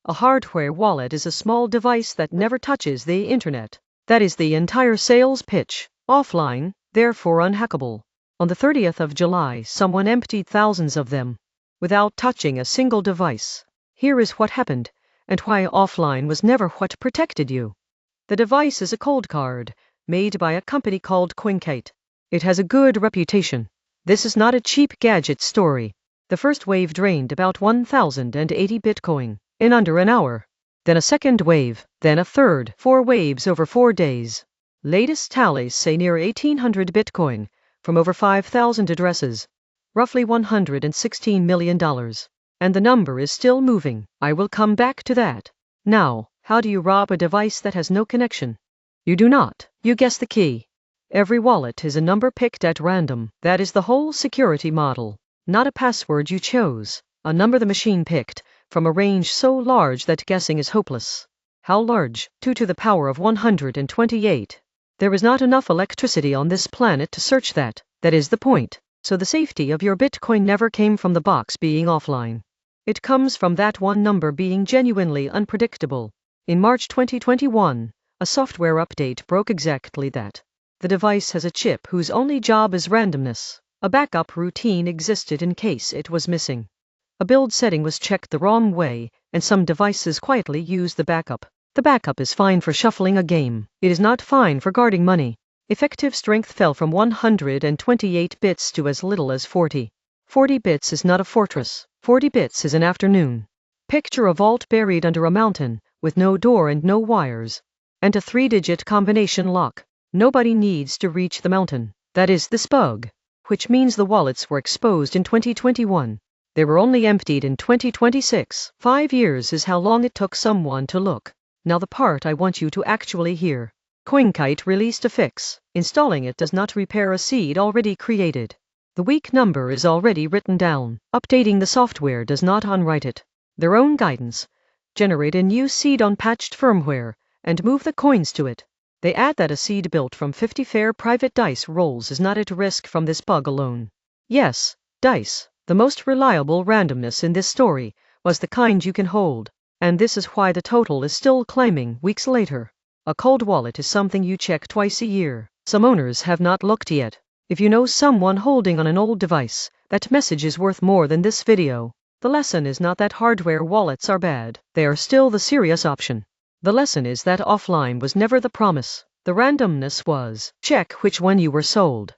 A hardware wallet is a small device that never touches the internet. That is the entire sales pitch. Offline, therefore unhackable. On the 30th of July, someone emptied thousands of them without touching a single device. Here is what happened, and why offline was never what protected you. The device is a Coldcard, made by a company called Coinkite. It has a good reputation. This is not a cheap gadget story. The first wave drained about 1,080 Bitcoin in under an hour. Then a second wave, then a third, 4 waves over 4 days. Latest tallies say near 1,800 Bitcoin from over 5,000 addresses, roughly $116 million. And the number is still moving. I will come back to that. Now, how do you rob a device that has no connection? You do not. You guess the key. Every wallet is a number picked at random. That is the whole security model. Not a password you chose. A number the machine picked, from a range so large that guessing is hopeless. How large? 2 to the power of 128. There is not enough electricity on this planet to search that. That is the point. So the safety of your Bitcoin never came from the box being offline. It comes from that one number being genuinely unpredictable. In March 2021, a software update broke exactly that. The device has a chip whose only job is randomness. A backup routine existed in case it was missing. A build setting was checked the wrong way, and some devices quietly use the backup. The backup is fine for shuffling a game. It is not fine for guarding money. Effective strength fell from 128 bits to as little as 40. 40 bits is not a fortress. 40 bits is an afternoon. Picture a vault buried under a mountain, with no door and no wires. And a 3-digit combination lock. Nobody needs to reach the mountain. That is this bug. Which means the wallets were exposed in 2021. They were only emptied in 2026. 5 years is how long it took someone to look. Now the part I want you to actually hear. Coinkite released a fix. Installing it does not repair a seed already created. The weak number is already written down. Updating the software does not unwrite it. Their own guidance. Generate a new seed on patched firmware, and move the coins to it. They add that a seed built from 50 fair private dice rolls is not at risk from this bug alone. Yes, dice. The most reliable randomness in this story was the kind you can hold, and this is why the total is still climbing weeks later. A cold wallet is something you check twice a year. Some owners have not looked yet. If you know someone holding on an old device, that message is worth more than this video. The lesson is not that hardware wallets are bad. They are still the serious option. The lesson is that offline was never the promise. The randomness was. Check which one you were sold.